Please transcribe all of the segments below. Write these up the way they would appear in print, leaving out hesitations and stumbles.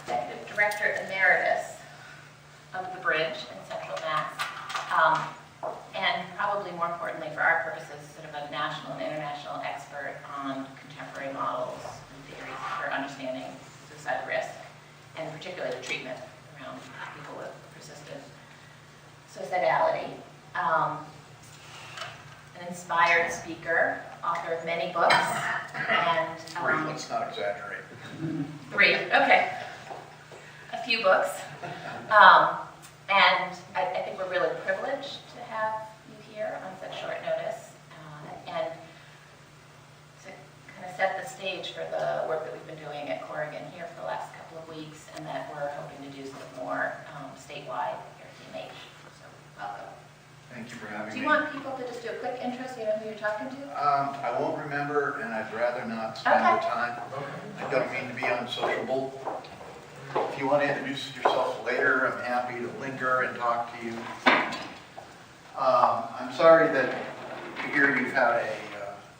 Executive Director Emeritus of the Bridge in Central Mass, and probably more importantly for our purposes, sort of a national and international expert on contemporary models and theories for understanding suicide risk, and particularly the treatment around people with persistent suicidality. An inspired speaker, author of many books, and three, let's not exaggerate. 3, okay. A few books. And I think we're really privileged to have you here on such short notice. And to kind of set the stage for the work that we've been doing at Corrigan here for the last couple of weeks, and that we're hoping to do some more statewide here at DMH. So welcome. Thank you for having me. Do you want people to just do a quick intro so you know who you're talking to? I won't remember, and I'd rather not spend the time. I don't mean to be unsociable. If you want to introduce yourself later, I'm happy to linger and talk to you. I'm sorry that to hear you've had a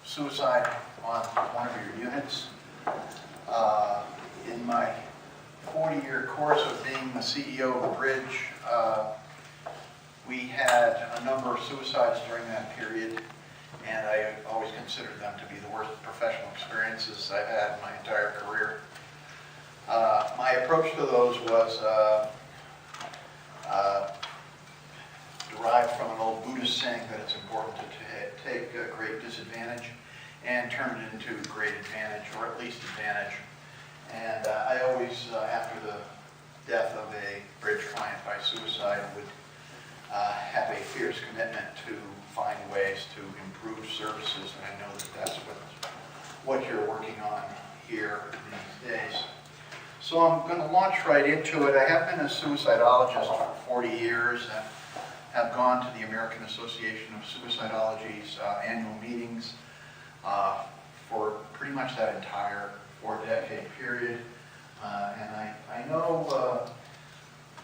suicide on one of your units. In my 40-year course of being the CEO of the Bridge, we had a number of suicides during that period, and I always considered them to be the worst professional experiences I've had in my entire career. My approach to those was derived from an old Buddhist saying that it's important to take a great disadvantage and turn it into great advantage, or at least advantage. And I always, after the death of a Bridge client by suicide, would have a fierce commitment to find ways to improve services, and I know that that's what you're working on here these days. So I'm going to launch right into it. I have been a suicidologist for 40 years and have gone to the American Association of Suicidology's annual meetings for pretty much that entire 4-decade period. And I know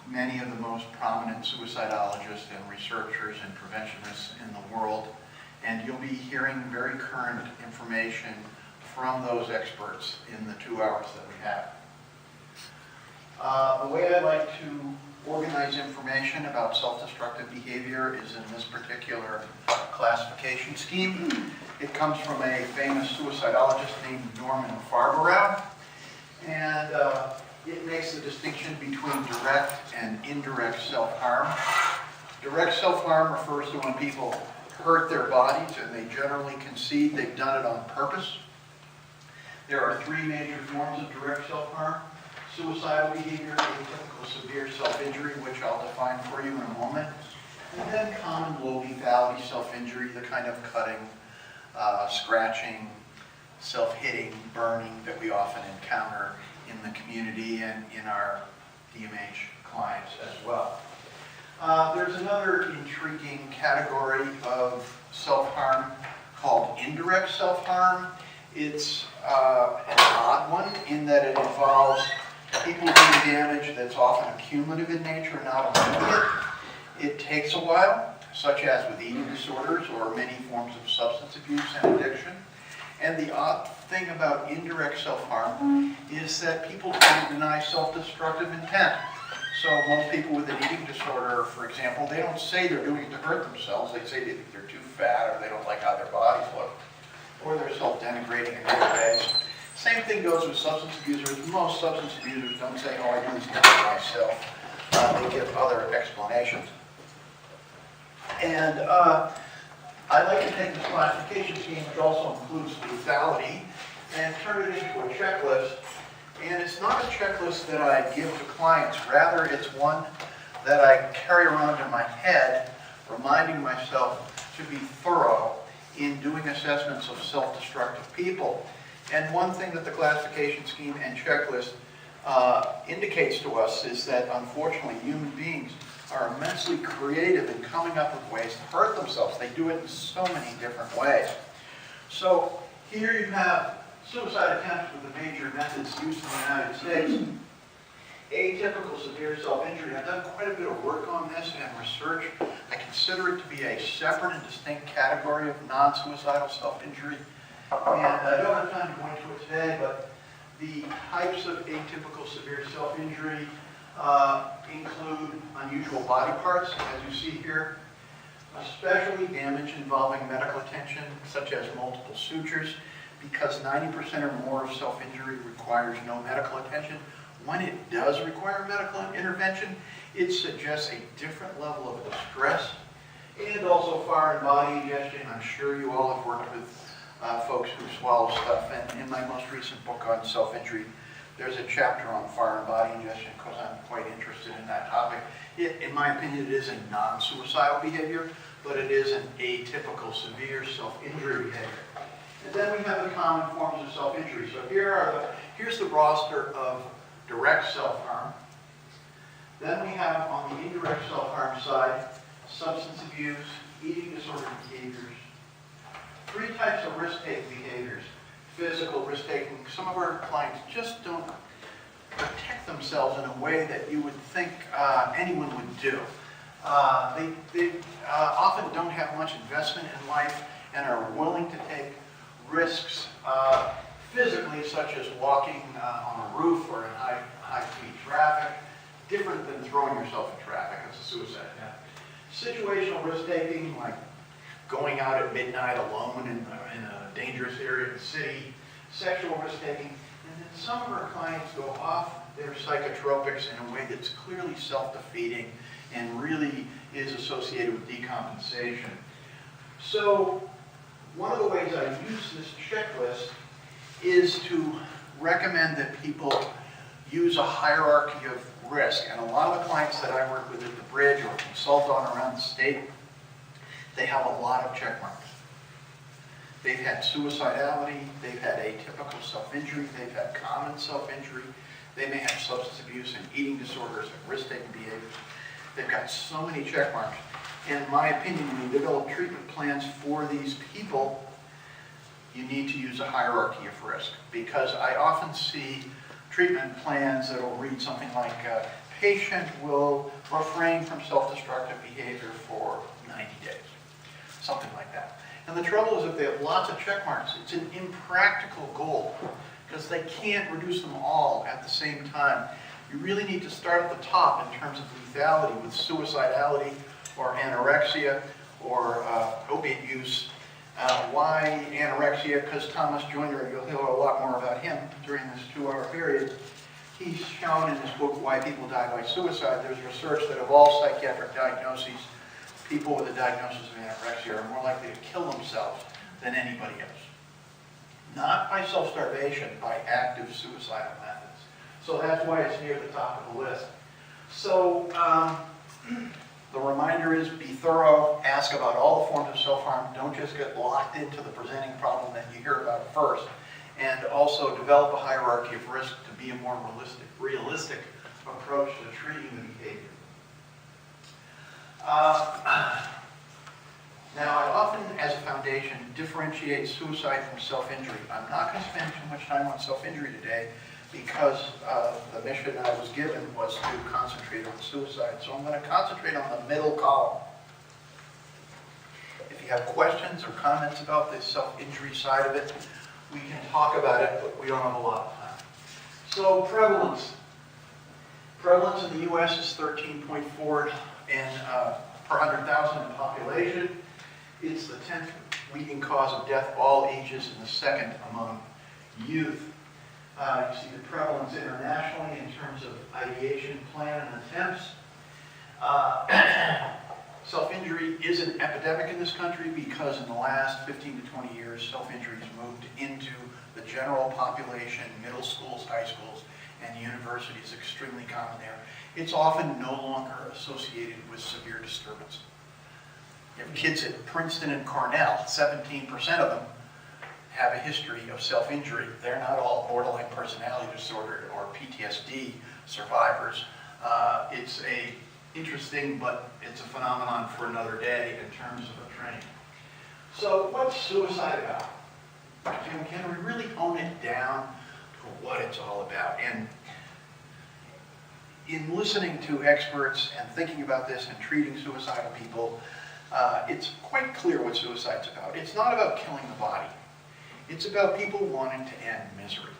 many of the most prominent suicidologists and researchers and preventionists in the world, and you'll be hearing very current information from those experts in the 2 hours that we have. The way I like to organize information about self-destructive behavior is in this particular classification scheme. It comes from a famous suicidologist named Norman Farberow, and it makes the distinction between direct and indirect self-harm. Direct self-harm refers to when people hurt their bodies and they generally concede they've done it on purpose. There are 3 major forms of direct self-harm: suicidal behavior, atypical severe self-injury, which I'll define for you in a moment, and then common low lethality self-injury, the kind of cutting, scratching, self-hitting, burning that we often encounter in the community and in our DMH clients as well. There's another intriguing category of self-harm called indirect self-harm. It's an odd one in that it involves people doing damage that's often cumulative in nature, not immediate. It takes a while, such as with eating disorders or many forms of substance abuse and addiction. And the odd thing about indirect self-harm is that people tend to deny self-destructive intent. So most people with an eating disorder, for example, they don't say they're doing it to hurt themselves. They say they think they're too fat, or they don't like how their bodies look, or they're self-denigrating in other ways. Same thing goes with substance abusers. Most substance abusers don't say, oh, I do this to hurt myself. They give other explanations. And I like to take this classification scheme, which also includes lethality, and turn it into a checklist. And it's not a checklist that I give to clients. Rather, it's one that I carry around in my head, reminding myself to be thorough in doing assessments of self-destructive people. And one thing that the classification scheme and checklist indicates to us is that, unfortunately, human beings are immensely creative in coming up with ways to hurt themselves. They do it in so many different ways. So here you have suicide attempts with the major methods used in the United States. Atypical severe self-injury. I've done quite a bit of work on this and research. I consider it to be a separate and distinct category of non-suicidal self-injury. And I don't have time to go into it today, but The types of atypical severe self-injury include unusual body parts, as you see here, especially damage involving medical attention, such as multiple sutures, because 90% or more of self-injury requires no medical attention. When it does require medical intervention, it suggests a different level of distress, and also foreign body ingestion. I'm sure you all have worked with folks who swallow stuff, and in my most recent book on self-injury, there's a chapter on foreign body ingestion because I'm quite interested in that topic. In my opinion, it is a non-suicidal behavior, but it is an atypical severe self-injury behavior. And then we have the common forms of self-injury. So here's the roster of direct self-harm. Then we have on the indirect self-harm side, substance abuse, eating disorder behaviors, 3 types of risk-taking behaviors. Physical risk-taking. Some of our clients just don't protect themselves in a way that you would think anyone would do. They often don't have much investment in life and are willing to take risks physically, such as walking on a roof or in high-speed traffic, different than throwing yourself in traffic. That's a suicide. Yeah. Situational risk-taking, like going out at midnight alone in a dangerous area of the city, sexual risk-taking, and then some of our clients go off their psychotropics in a way that's clearly self-defeating and really is associated with decompensation. So one of the ways I use this checklist is to recommend that people use a hierarchy of risk. And a lot of the clients that I work with at the Bridge or consult on around the state, they have a lot of check marks. They've had suicidality, they've had atypical self-injury, they've had common self-injury, they may have substance abuse and eating disorders and risk-taking behaviors. They've got so many check marks. And in my opinion, when you develop treatment plans for these people, you need to use a hierarchy of risk, because I often see treatment plans that will read something like, patient will refrain from self-destructive behavior for 90 days. Something like that. And the trouble is, if they have lots of check marks, it's an impractical goal because they can't reduce them all at the same time. You really need to start at the top in terms of lethality with suicidality or anorexia or opiate use. Why anorexia? Because Thomas Joyner, you'll hear a lot more about him during this 2-hour period. He's shown in his book, Why People Die by Suicide, there's research that of all psychiatric diagnoses, people with a diagnosis of anorexia are more likely to kill themselves than anybody else. Not by self-starvation, by active suicidal methods. So that's why it's near the top of the list. So the reminder is be thorough, ask about all the forms of self-harm, don't just get locked into the presenting problem that you hear about first, and also develop a hierarchy of risk to be a more realistic approach to treating the behavior. Now, I often, as a foundation, differentiate suicide from self-injury. I'm not going to spend too much time on self-injury today because the mission I was given was to concentrate on suicide. So I'm going to concentrate on the middle column. If you have questions or comments about the self-injury side of it, we can talk about it, but we don't have a lot of time. So prevalence. Prevalence in the U.S. is 13.4 per 100,000 in population. It's the 10th leading cause of death all ages and the 2nd among youth. You see the prevalence internationally in terms of ideation, plan, and attempts. Self-injury is an epidemic in this country because in the last 15 to 20 years, self-injury has moved into the general population, middle schools, high schools, and universities, extremely common there. It's often no longer associated with severe disturbance. You have kids at Princeton and Cornell, 17% of them have a history of self-injury. They're not all borderline personality disorder or PTSD survivors. It's interesting, but it's a phenomenon for another day in terms of a training. So what's suicide about? Can we really hone it down to what it's all about? And in listening to experts and thinking about this and treating suicidal people, it's quite clear what suicide's about. It's not about killing the body. It's about people wanting to end misery.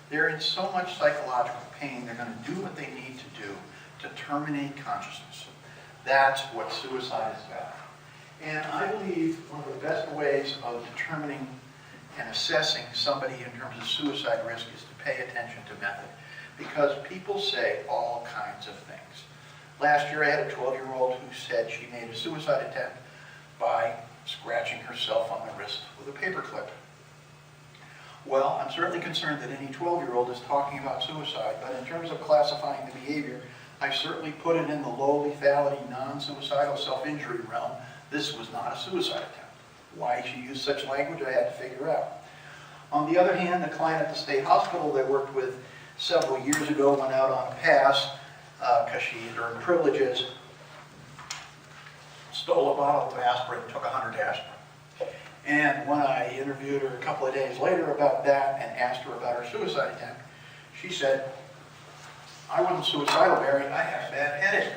They're in so much psychological pain, they're going to do what they need to do to terminate consciousness. That's what suicide is about. And I believe one of the best ways of determining and assessing somebody in terms of suicide risk is to pay attention to method. Because people say all kinds of things. Last year I had a 12-year-old who said she made a suicide attempt by scratching herself on the wrist with a paperclip. Well, I'm certainly concerned that any 12-year-old is talking about suicide, but in terms of classifying the behavior, I certainly put it in the low lethality, non-suicidal self-injury realm. This was not a suicide attempt. Why she used such language, I had to figure out. On the other hand, the client at the state hospital they worked with several years ago went out on a pass because she had earned privileges, stole a bottle of aspirin, took 100 aspirin. And when I interviewed her a couple of days later about that and asked her about her suicide attempt, she said, I wasn't suicidal, Barry, I have a bad headache.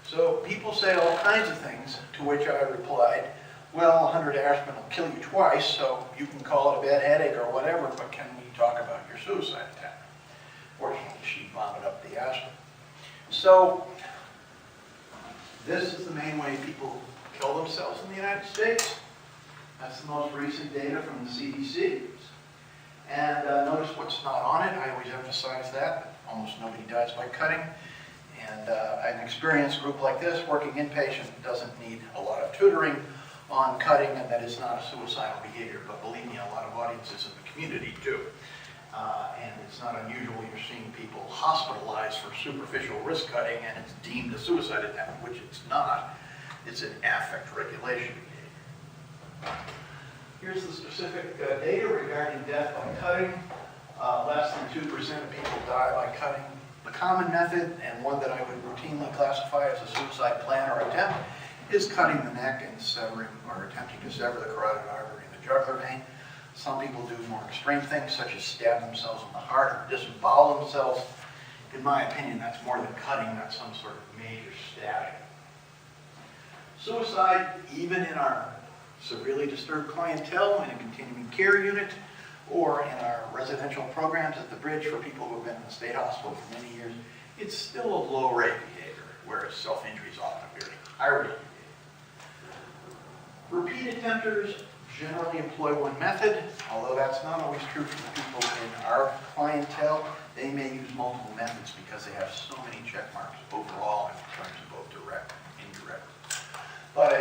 So people say all kinds of things, to which I replied, well, 100 aspirin will kill you twice, so you can call it a bad headache or whatever, but can we talk about your suicide attempt? Fortunately, she vomited up the aspirin. So this is the main way people kill themselves in the United States. That's the most recent data from the CDC. And notice what's not on it. I always emphasize that. Almost nobody dies by cutting. And an experienced group like this, working inpatient, doesn't need a lot of tutoring on cutting, and that is not a suicidal behavior. But believe me, a lot of audiences in the community do. And it's not unusual you're seeing people hospitalized for superficial wrist cutting, and it's deemed a suicide attempt, which it's not. It's an affect regulation behavior. Here's the specific data regarding death by cutting. Less than 2% of people die by cutting. The common method, and one that I would routinely classify as a suicide plan or attempt, is cutting the neck and severing or attempting to sever the carotid artery in the jugular vein. Some people do more extreme things, such as stab themselves in the heart or disembowel themselves. In my opinion, that's more than cutting, that's some sort of major stabbing. Suicide, even in our severely disturbed clientele in a continuing care unit, or in our residential programs at the Bridge for people who have been in the state hospital for many years, it's still a low-rate behavior, whereas self-injury is often a very high-rate behavior. Repeat attempters generally employ one method, although that's not always true for the people in our clientele. They may use multiple methods because they have so many check marks overall in terms of both direct and indirect. But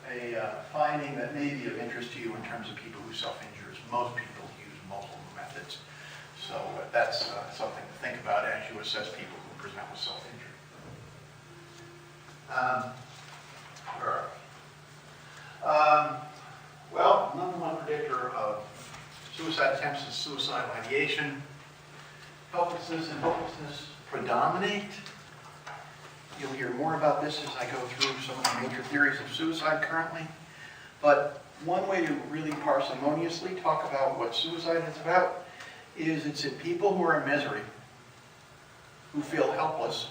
a finding that may be of interest to you in terms of people who self-injure is most people use multiple methods. So that's something to think about as you assess people who present with self-injury. Where are we? Well, number one predictor of suicide attempts is suicidal ideation. Helplessness and hopelessness predominate. You'll hear more about this as I go through some of the major theories of suicide currently. But one way to really parsimoniously talk about what suicide is about is it's in people who are in misery, who feel helpless.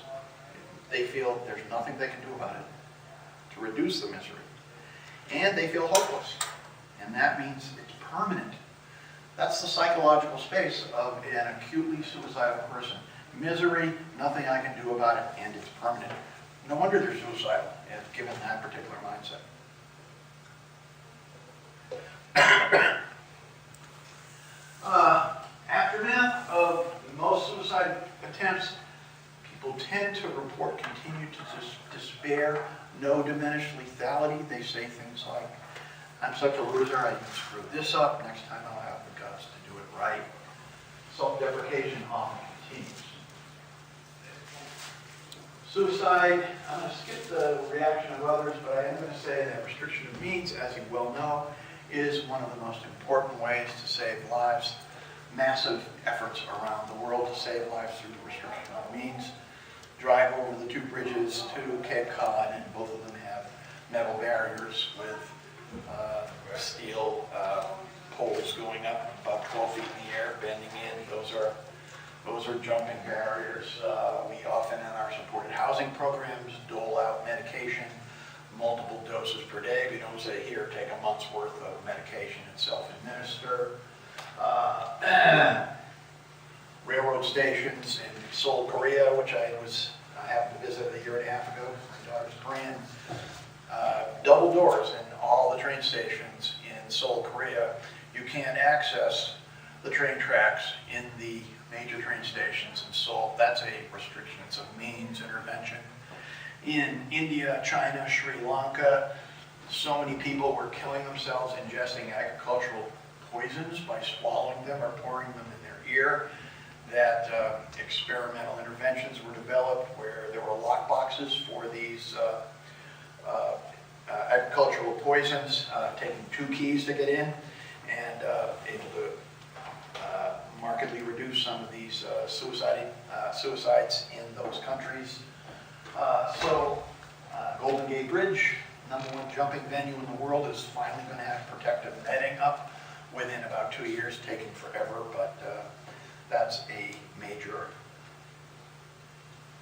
They feel there's nothing they can do about it to reduce the misery. And they feel hopeless. And that means it's permanent. That's the psychological space of an acutely suicidal person. Misery, nothing I can do about it, and it's permanent. No wonder they're suicidal, given that particular mindset. Aftermath of most suicide attempts, people tend to report continued despair, no diminished lethality. They say things like, I'm such a loser, I even screwed this up, next time I'll have the guts to do it right. Self-deprecation often continues. Suicide, I'm going to skip the reaction of others, but I am going to say that restriction of means, as you well know, is one of the most important ways to save lives. Massive efforts around the world to save lives through the restriction of means. Drive over the two bridges to Cape Cod, and both of them have metal barriers with steel poles going up about 12 feet in the air, bending in. Those are jumping barriers. We often in our supported housing programs dole out medication, multiple doses per day. We don't say, here, take a month's worth of medication and self-administer. road stations in Seoul, Korea, which I happened to visit a year and a half ago, my daughter's brand. Double doors in all the train stations in Seoul, Korea. You can't access the train tracks in the major train stations in Seoul. That's a restriction. It's a means intervention. In India, China, Sri Lanka, so many people were killing themselves ingesting agricultural poisons by swallowing them or pouring them in their ear, that experimental interventions were developed where there were lock boxes for these agricultural poisons, taking 2 keys to get in, and able to markedly reduce some of these suicides in those countries. Golden Gate Bridge, #1 jumping venue in the world, is finally going to have protective netting up within about 2 years, taking forever, but that's a major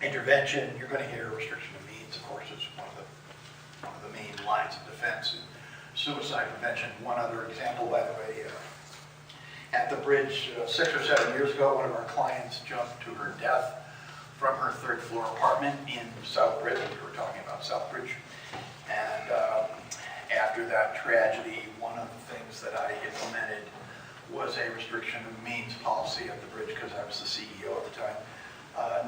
intervention. You're going to hear restriction of means, of course, is one of the main lines of defense in suicide prevention. One other example, by the way, at the bridge 6 or 7 years ago, one of our clients jumped to her death from her 3rd floor apartment in Southbridge. We were talking about Southbridge. And after that tragedy, one of the things that I implemented was a restriction of means policy of the bridge, because I was the CEO at the time.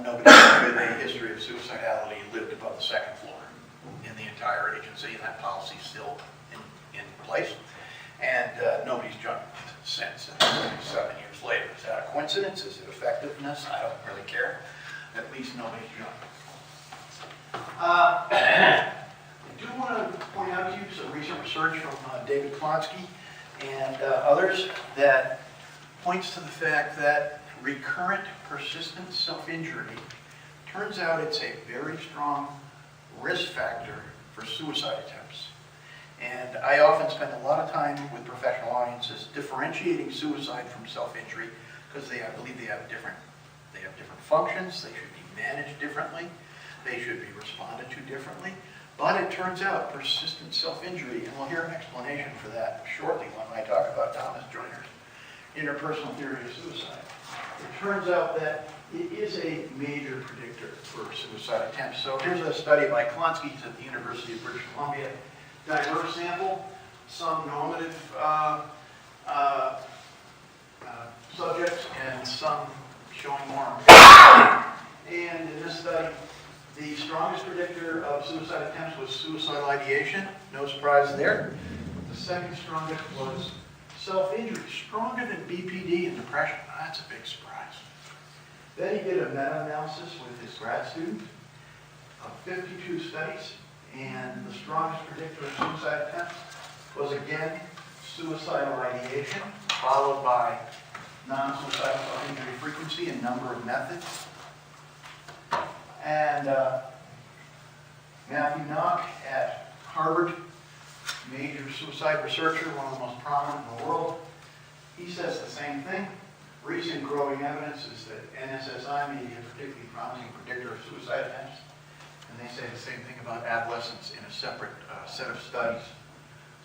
Nobody with a history of suicidality lived above the 2nd floor in the entire agency, and that policy is still in place. And nobody's jumped since, 7 years later. Is that a coincidence? Is it effectiveness? I don't really care. At least nobody's jumped. I do want to point out to you some recent research from David Klonsky and others that points to the fact that recurrent, persistent self-injury turns out it's a very strong risk factor for suicide attempts. And I often spend a lot of time with professional audiences differentiating suicide from self-injury, because I believe they have different functions. They should be managed differently. They should be responded to differently. But it turns out persistent self-injury, and we'll hear an explanation for that shortly when I talk about Thomas Joyner's interpersonal theory of suicide. It turns out that it is a major predictor for suicide attempts. So here's a study by Klonsky at the University of British Columbia. Diverse sample, some normative subjects, and some showing more. And in this study, the strongest predictor of suicide attempts was suicidal ideation. No surprise there. The second strongest was self-injury, stronger than BPD and depression. That's a big surprise. Then he did a meta-analysis with his grad student of 52 studies, and the strongest predictor of suicide attempts was again suicidal ideation, followed by non-suicidal self-injury frequency and number of methods. And Matthew Knock at Harvard, major suicide researcher, one of the most prominent in the world, he says the same thing. Recent growing evidence is that NSSI may be a particularly promising predictor of suicide attempts. And they say the same thing about adolescents in a separate set of studies.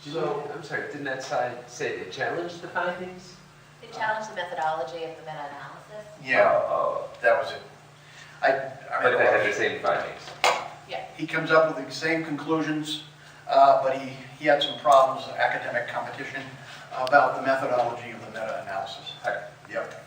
I'm sorry, didn't that side say they challenged the findings? They challenged the methodology of the meta-analysis. Yeah, that was it. But they had the same findings. Yeah. He comes up with the same conclusions, but he had some problems, academic competition, about the methodology of the meta-analysis. Okay. Yep.